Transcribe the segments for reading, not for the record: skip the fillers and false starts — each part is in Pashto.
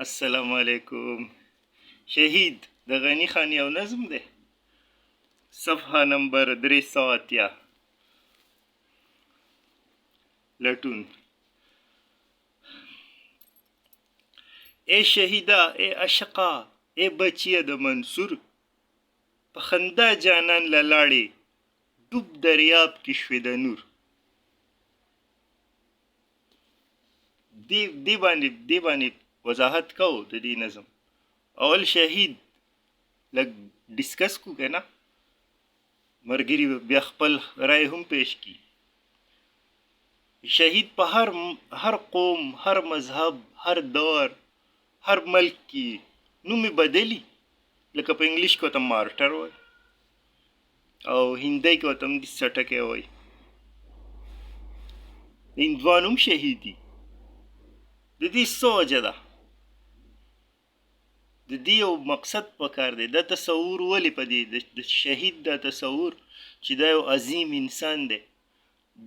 السلام علیکم. شهید د غنی خان یو نظم دی، صفحه نمبر 380. لټون: ای شهیدا، ای عشقا، ای بچیه د منصور، په خندا جانان للاړې ډوب دریاب کې شوې د نور. دی باندې وضاحت کو د دې نظم. اول شهید لږ ډسکس کو کنه، مرګري بیا خپل رائے هم پیش کی. شهید په هر قوم، هر مذهب، هر دور، هر ملک کې نومې بدلی، لکه په انګلیش کې ورته مارټر وای او هندی کې ورته هم سټکی وای. هندوان هم شهید دي. د دې څه وجه ده؟ د دې یو مقصد پکار دی. دا تصور ولې په دې د شهید دا تصور چې دا یو عظیم انسان دی،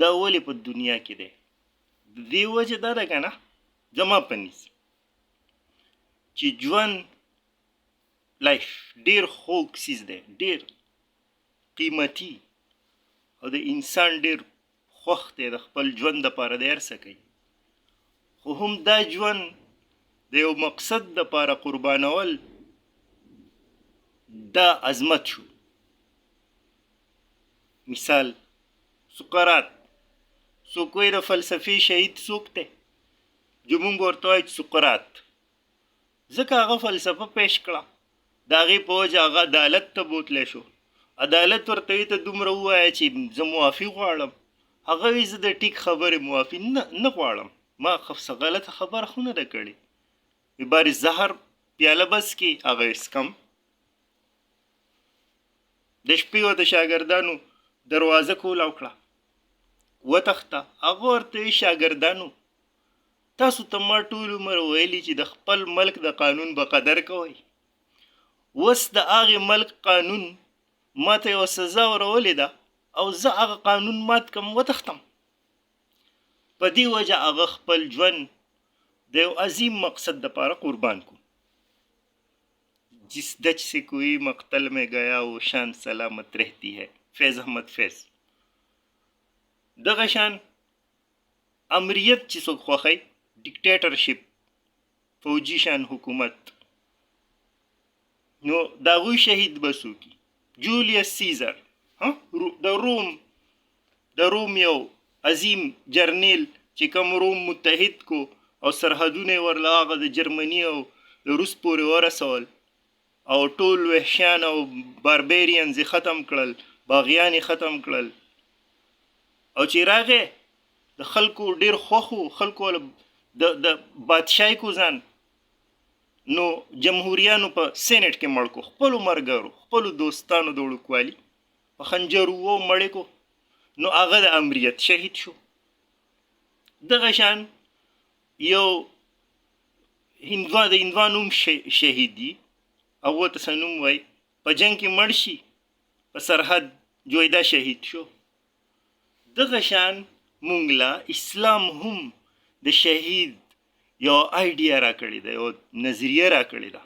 دا ولې په دنیا کې دی؟ د دې وجه دا ده که نه، زما په نیز چې ژوند لایف ډېر خوږ څیز دی، ډېر قیمتي، او د انسان ډېر خوښ دی د خپل ژوند دپاره دی هر څه کوي، خو هم دا ژوند د یو مقصد دپاره قربانول دا عظمت شو. مثال سقراط، څوک وایي د فلسفې شهید څوک دی؟ زمونږ ورته وایي سقراط، ځکه هغه فلسفه پیش کړه، د هغې په وجه هغه عدالت ته بوتلی شو. عدالت ورته ته دومره ووایه چې زه معافي غواړم، هغه وایي زه د ټیک خبرې معافي نه غواړم، ما څه غلطه خبره خو نه ده کړې. بارې زهر پیاله بس کې هغه اسکم. د شپې ورته شاګردانو دروازه کوله وکړه وتښته. هغه ورته شاګردانو تاسو ته ما ټول عمر ویلي چې د خپل ملک د قانون به قدر کوئ، اوس د هغې ملک قانون ما ته یوه سزا ورولې ده او زه هغه قانون مات کم وتښتم. په دې وجه هغه خپل ژوند د یو عظیم مقصد دپاره قربان کو. جس دج سے کوئی مقتل میں گیا وہ شان سلامت رہتی ہے. فیض احمد فیض. دغه شان امریت چې څوک خوښوي، ډیکټیټرشپ، فوجي شان حکومت، نو د هغوی شهید به څوک وي؟ جولیس سیزر، د روم یو عظیم جرنیل چې کوم روم متحد کو او سرحدونه یې ورله هغه د جرمني او د روس پورې ورسول او ټول وحشیان او باربیرینز یې ختم کړل، باغیان یې ختم کړل، او چې راغی د خلکو ډېر خوښ و، خلکو د بادشاهي کو ځان، نو جمهوریانو په سینټ کې مړ کو، خپلو ملګرو، خپلو دوستانو د وړوکوالي په خنجر وو مړې کو، نو هغه د امریت شهید شو. دغه شان یو د هندوان هم شهید دي، هغو ته څه نوم وایي، په جنګ کې مړ شي په سرحد جویده شهید شو. دغه شان مونږ له اسلام هم د شهید یو آیډیا را کړې ده، یو نظریه را کړې ده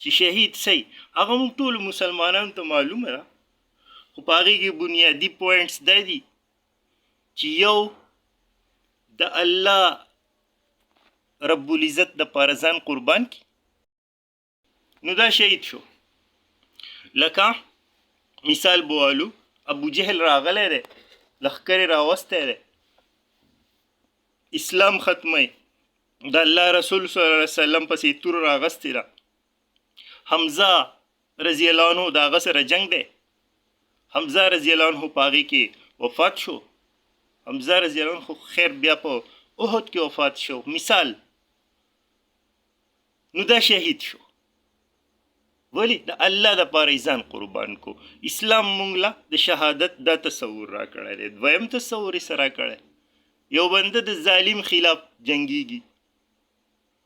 چې شهید څه، هغه مونږ ټول مسلمانانو ته معلومه ده، خو په هغې کې بنیادي پوینټس دا دي چې یو د الله رب العزت دپاره ځان قربان کی، نو دا شهید شو. لکه مثال بوالو، ابو جهل راغلی دی، لښکر یې راوستی دی، اسلام ختمی، د الله رسول صلی الله علیه وسلم پسې تور راغستې ده. حمزه رضی الله عنه د هغه سره جنګ دی، حمزه رضی الله عنه په هغې کې وفات شو. حمزه رضی الله عنه خیر بیا په احد کې وفات شو مثال، نو دا شهید شو. ولی د الله دپاره یې ځان قربان کو. اسلام مونږ له د شهادت دا تصور را کړی دی. دویم تصور یې څه را کړی؟ یو بنده د ظالم خلاف جنګیږي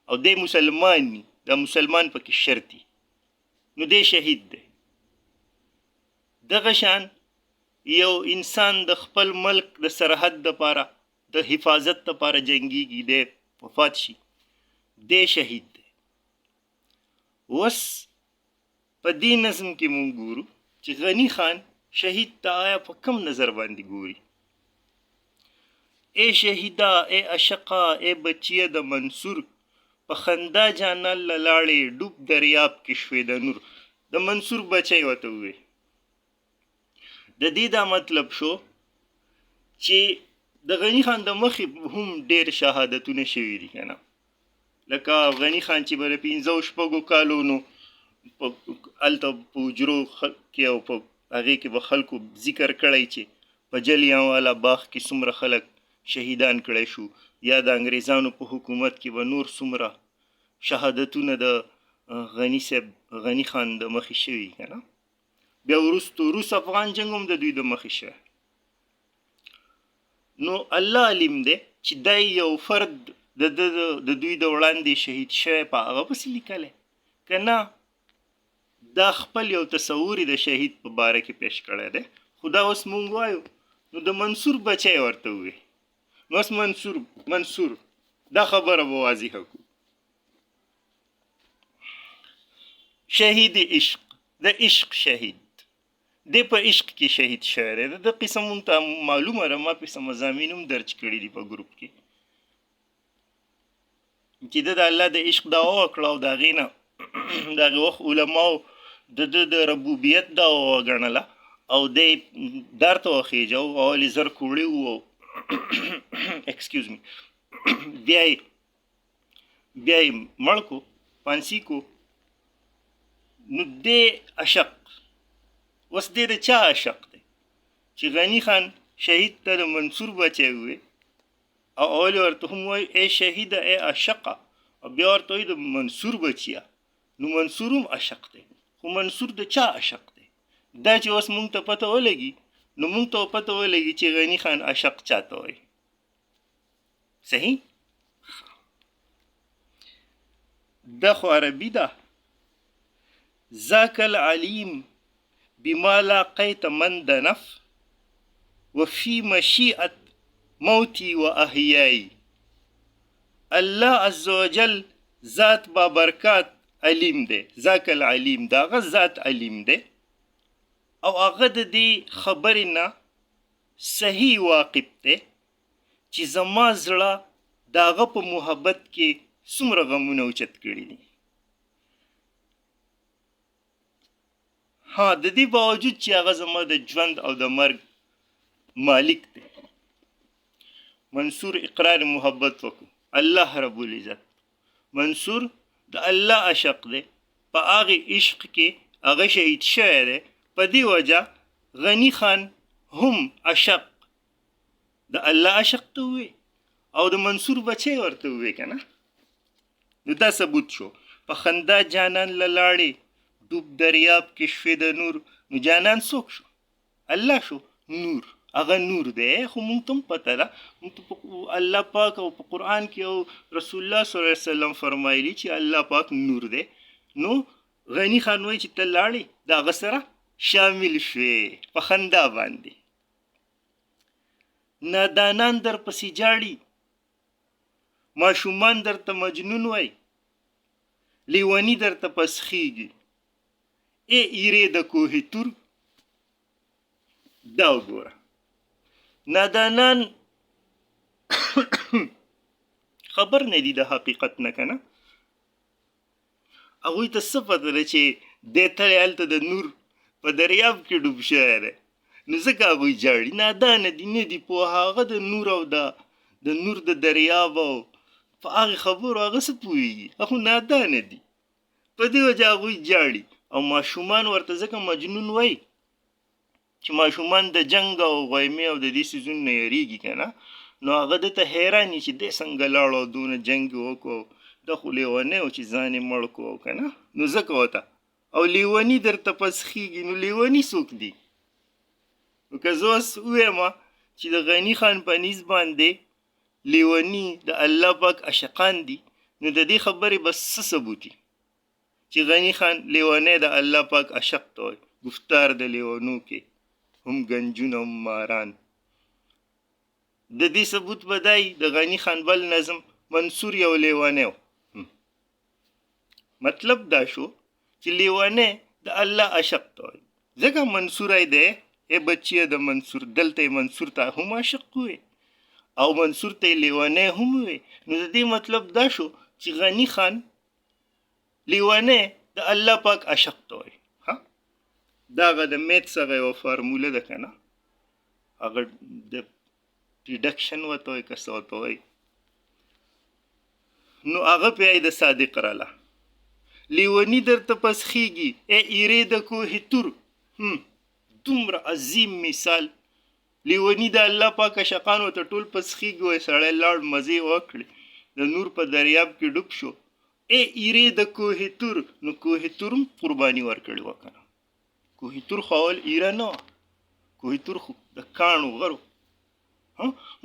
او دی مسلمان ني، دا مسلمان پکې شرط دي، نو دی شهید دی. دغه شان یو انسان د خپل ملک د سرحد دپاره د حفاظت دپاره جنګیږي، دی وفات شي، دی شهید دی. اوس په دې نظم کې مونږ ګورو چې غني خان شهید ته آیا په کم نظر باندې ګوري. اے شهیدا اے اشقا اے بچیه د منصور، په خندا جانان لاړې ډوب دریاب کې شوې د نور. د منصور بچی ورته ووی. د دې دا مطلب شو چې د غني خان د مخې هم ډېر شهادتونه شوي دي که نه، لکه غني خان چې به د 15 کالو نو هلته په حجرو کې او په هغې کې به خلکو ذکر کړی چې په جلیانوالا باغ کې څومره خلک شهیدان کړی شو، یا د انګریزانو په حکومت کې به نور څومره شهادتونه د غني خان د مخې شوي که نه. بیا وروستو روس افغان جنګ هم د دوی د مخې شوی. نو الله علیم دی چې دا یو فرد د دوی د وړاندې شهید شوی په هغه پسې لیکلی که نه دا خپل یو تصور د شهید په باره کې پیش کړی دی. خو دا اوس مونږ وایو نو د منصور بچی ورته ووی. نو اوس منصور دا خبره به واضحه کړو. شهید عشق، د عشق شهید دی په عشق کې شهید شوی دی. د قسم مونږ ته معلومه ده، ما پسې مضامین هم درج کړي دي په ګروپ کې چې د الله د عشق دعوا وکړه او د هغې نه د هغې وخت علماو د ربوبیت دعوا وګڼله او دی در ته وخېجه او اول یې زر کوړی و ایکسکیوز می بیا یې مړ کو پانسي کو. نو دی عشق اوس دی د چا عشق دی چې غني خان شهید ته د منصور بچی ووی او اول ورته هم وایي ای شهیده ای عشقه، او بیا ورته وایي د منصور بچیه. نو منصور هم عشق دی، خو منصور د چا عشق دی؟ دا چې اوس مونږ ته پته ولګي نو مونږ ته پته ولګي چې غني خان عشق چاته وایي. صحیح؟ دا خو عربي ده. ذاک العلیم بما لاقیت من دنف وفي مشیئت موتی و احیائی. الله عز وجل ذات بابرکات علیم دی. ذاک العلیم دا هغه ذات علیم دی او هغه د دې خبرې نه صحیح واقف دی چې زما زړه د هغه په محبت کې څومره غمونه اوچت کړي دي. ها د دې باوجود چې هغه زما د ژوند او د مرګ مالک دی. منصور اقرار محبت وکړو. الله رب العزت منصور د الله عشق دی، په هغې عشق کې هغه شهید شوی دی. په دې وجه غني خان هم عشق د الله عشق ته ووی او د منصور بچی ورته ووی که نه. نو دا ثبوت شو. په خندا جانان لاړې ډوب دریاب کې شوې د نور. نو جانان څوک شو؟ الله شو. نور هغه نور دی. خو مونږ ته هم پته ده، مونږ ته الله پاک او په قرآن کې او رسول الله صلی الله علیه وسلم فرمایلي چې الله پاک نور دی. نو غني خان وایي چې ته لاړې د هغه سره شامل شوې په خندا باندې. نادانان در پسې جاړي، ماشومان درته مجنون وای، لیونی درته پسخیږي. ای ایرې د کوهي تور دا وګوره. نادانان خبر نه دي د حقیقت نه که نه. هغوی ته څه پته ده چې دی تړی هلته د نور په دریاب کې ډوب شوی دی، نو ځکه هغوی جاړي. نادانه دي، نه دي پوه. هغه د نور او د نور د دریاب او په هغې خبرو هغه څه پوهېږي. هغه نادانه دي، په دې وجه هغوی جاړي. او ماشومان ورته ځکه مجنون وایي چې ماشومان د جنګ او غیمې او د دې څیزونو نه یېرېږي که نه. نو هغه ده ته حیران وي چې دی څنګه لاړو او دونه جنګ یې وکړو، دا خو لیونی و چې ځان یې مړ کړو که نه. نو ځکه ورته او لیوني درته پسخېږي. نو لیوني څوک دي؟ نو که زه اوس ووایم چې د غني خان په نیز باندې لیوني د الله پاک عشقان دي، نو د دې خبرې بس څه ثبوت وي چې غني خان لیونی د الله پاک عشق ته وایي. گفتار د لیونو کې هم گنجون هم ماران. د دې ثبوت به دی د غني خان بل نظم منصور یو لیونی و. مطلب دا شو چې لیونی د الله عاشق ته وایي. ځکه منصوری دی بچیه د منصور، دلته منصور ته هم عاشق وي او منصور ته لیونی هم وي. نو د دې مطلب دا شو چې غنی خان لیونی د الله پاک عاشق ته وایي. دا هغه د میت څخه یوه فارموله ده که نه، هغه د ډیډکشن ورته وایي که څه ورته وایي. نو هغه بیا د صادق راله لیونی درته پس خیږي ایرې د کوهي تور. دومره عظیم مثال. لیونی د الله پاک عاشقانو ته ټول پس خیږي وایي. سړی لاړ مزې وکړې، د نور په دریاب کې ډوب شو. ایرې د کوهي تور. نو کوهي تور هم قرباني ورکړې وه که نه. کوهي تور خو اول ایره نه وه، کوهي تور خو د کاڼو غرو.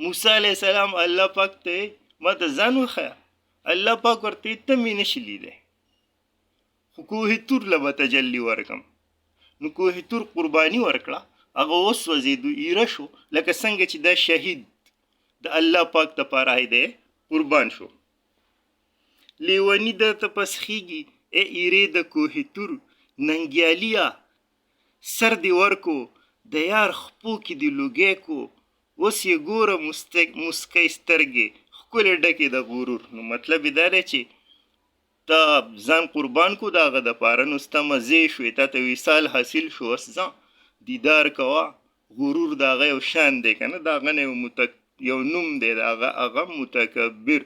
موسی علیه السلام الله پاک ته ما ته ځان وښیه، الله پاک ورته ته مې نشي لیدی، خو کوهي تور له به تجلي ورکم. نو کوهي تور قرباني ورکړه، هغه وسوځېدو، ایره شو، لکه څنګه چې دا شهید د الله پاک دپاره دی قربان شو. لیونی درته پس خیږي ایرې د کوهي تور. ننګیالیا سر دې ورکو د یار خپو کې دې لوګی کو. اوس یې ګوره مسکی سترګې ښکلې ډکې د غرور. نو مطلب یې دا دی چې ته ځان قربان کو د هغه دپاره، نو ستا مزې شوې، تا ته وصال حاصل شو. اوس ځه دیدار کوه. غرور د هغه یو شان دی که نه، د هغه نه یو نوم دی، د هغه متکبر.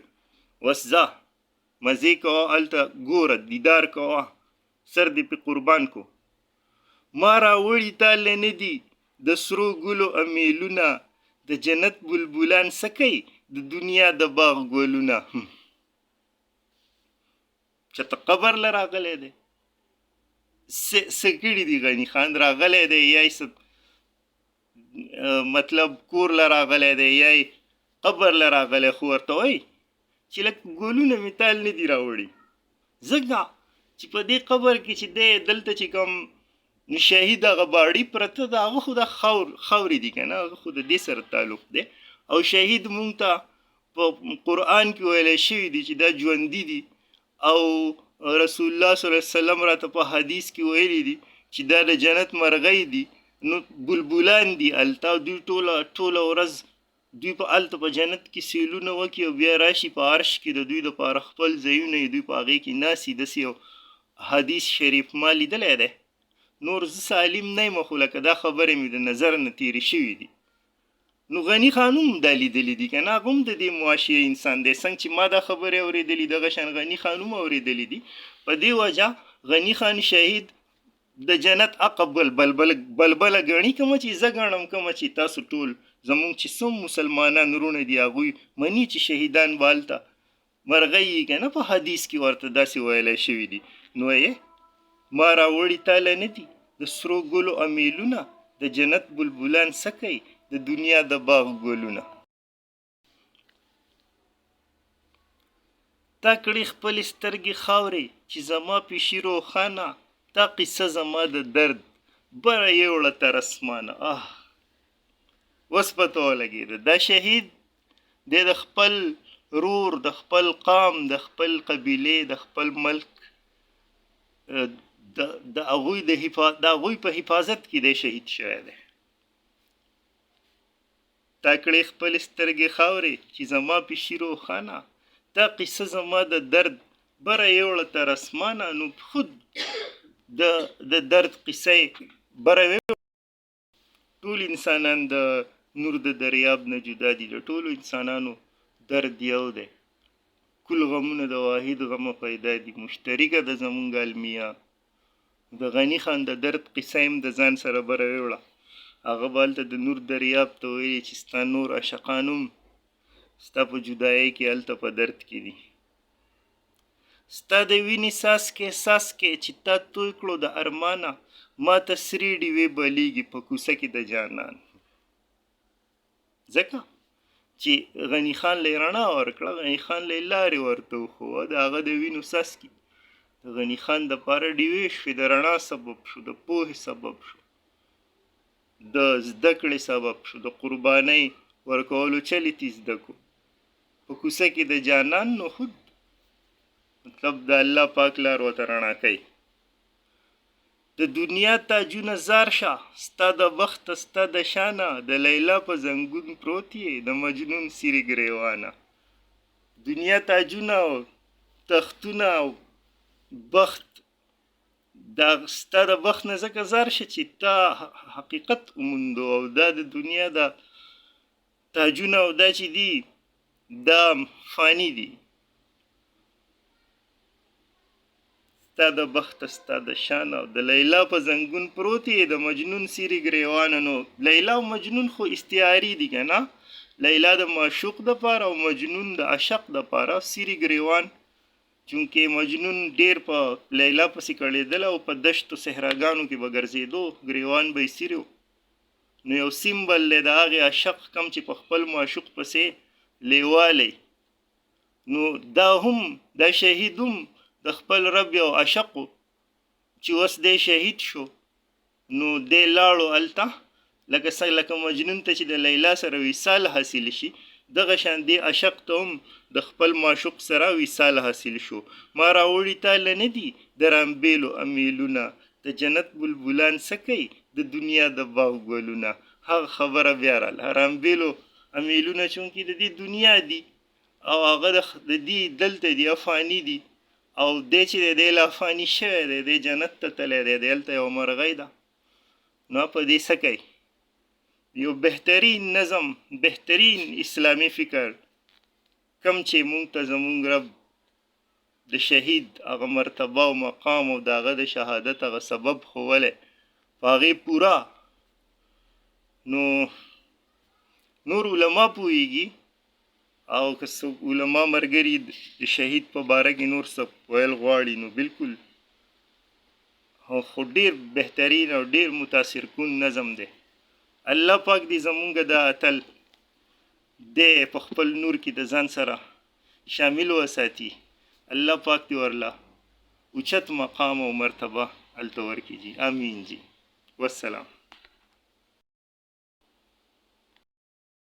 اوس ځه مزې کوه، هلته ګوره دیدار کوه، سر دې پې قربان کو. ما راوړي تاله نه دي د سرو ګلو امیلونه، د جنت بلبلان څه کوي د دنیا د باغ ګلونه. چېرته قبر له راغلی دی، څه کړي دي غني خان راغلی دی، یا یې مطلب کور له راغلی دی یا یې قبر له راغلی، خو ورته وایي چې لکه ګلونه مې تال نه دي راوړي. ځکه چې په دې قبر کې چې دی دلته چې کوم شهید هغه باړي پرته ده، هغه خو د خاورې دي که نه، هغه خو د دې سره تعلق دی. او شهید مونږ ته په قرآن کې ویلی شوي دي چې دا ژوندي دي، او رسول الله صلی الله علیه وسلم راته په حدیث کې ویلي دي چې دا د جنت مرغۍ دي. نو بلبلان دي هلته، دوی ټوله ورځ دوی په هلته په جنت کې سیلونه وکړي او بیا راشي په عرش کې د دوی دپاره خپل ځایونه یې دوی په هغې کې ناستي. داسې یو حدیث شریف ما لیدلی دی. نور زه سالم نه یم، خو لکه دا خبرې مې د نظر نه تېرې شوي دي. نو غني خان هم دا لیدلی دي که نه، هغه هم د دې معاشرې انسان دی. څنګه چې ما دا خبرې اورېدلي، دغه شان غني خان هم اورېدلی دي. په دې وجه غني خان شهید د جنت هغه بلبله ګڼي، کومه چې زه ګڼم، کومه چې تاسو ټول زمونږ چې څوم مسلمانان وروڼه دي هغوی مني چې شهیدان به هلته مرغۍ یي که نه. په حدیث کې ورته داسې ویلی شوي دي. نو یې ما راوړي تاله نه دي د سرو ګلو امیلونه، د جنت بلبلان څه کوي د دنیا د باغ ګلونه. تا کړي خپلې سترګې خاورې چې زما پیشي روښانه، تا قصه زما د درد بره یوړه تر اسمانه. اوس پته ولګېده دا شهید دی د خپل رور، د خپل قام، د خپل قبیلې، د خپل ملک، د هغوی په حفاظت کې دی شهید شوی دی. تا کړې خپلې سترګې خاورې چې زما پیشي روښانه، تا قصه زما د درد بره یوړه تر اسمانه. نو خود د درد قصه یې بره ویوړه. ټول انسانان د نور د دریاب نه جدا دي، د ټولو انسانانو درد یو دی. کل غمونه د واحد غمه پیدا دي، مشترکه د زمونږ المیه. د غني خان د درد قصه هم د ځان سره بره ویوړه. هغه به هلته د نور دریاب ته ویلي چې ستا نور عاشقان هم ستا په جدایۍ کې هلته په درد کې دي. ستا د وینې څاڅکې چې تا توی کړو د ارمانه، ما ته سرې ډیوې بلیږي په کوڅه کې د جانان. ځکه چې غني خان له یې رڼا ورکړه، غني خان له یې لارې ورته وښوه، د هغه د وینو څاڅکي د غني خان دپاره ډیوې شوې، د رڼا سبب شو، د پوهې سبب شو، د زده کړې سبب شو، د قربانۍ ورکولو چل یې زده کړو په کوڅه کې د جانان. نو خود مطلب د الله پاک لار ورته رڼا کوي. د دنیا تاجونه زار شه ستا د بخت ستا د شانه د لیلا په زنګون پروت یې د مجنون سیرې ګریوانه دنیا تاجونه او تختونه او بخت دا ستا د بخت نه ځکه زار شه چې تا حقیقت وموندو او دا د دنیا د تاجونه او دا چې دي دا فانی دي ستا د بخت ستا د شان او د لیلا په زنګون پروت یې د مجنون سیرې ګریوانه نو لیلا او مجنون خو استعاري دي که نه لیلا د معشوق دپاره او مجنون د عشق دپاره سیرې ګریوان چونکې مجنون ډیر په لیلا پسې کړېدل او په دشتو صحراګانو کې به ګرځېدو ګریوان به یې سیرې نو یو سیمبل دی د هغې عشق کم چې په خپل معشوق پسې لیوالی نو دا هم دا شهید هم د خپل رب یو عشقو چې اوس دی شهید شو نو دی لاړو هلته لکه مجنون ته چې د لیلا سره وصال حاصل شي دغه شان دی عشق ته هم د خپل معشوق سره وصال حاصل شو ما راوړي تاله نه دي د رامبیلو امیلونه د جنت بلبلان څه کوي د دنیا د باغ ګلونه هغه خبره بیا راله رامبیلو امیلونه چونکې د دې دنیا دي او هغه د دې دلته دي افاني دي او دی چې دی لا فاني شوی دی دی جنت ته تللی دی دی هلته یوه مرغۍ ده نو په دې څه کوي یو بهترین نظم بهترین اسلامی فکر کم چې مونږ ته زمونږ رب د شهید هغه مرتبه او مقام او د هغه د شهادت هغه سبب ښوولی په هغې پوره نو نور علما پوهېږي او که څوک علما ملګري د شهید په باره کې نور څه ویل غواړي نو بالکل خو ډېر بهترین او ډېر متاثر کن نظم دی الله پاک دې زمونږ د اتل دی په خپل نور کې د ځان سره شامل وساتي الله پاک دې ورله اوچت مقام او مرتبه هلته ورکړي جي آمین جي والسلام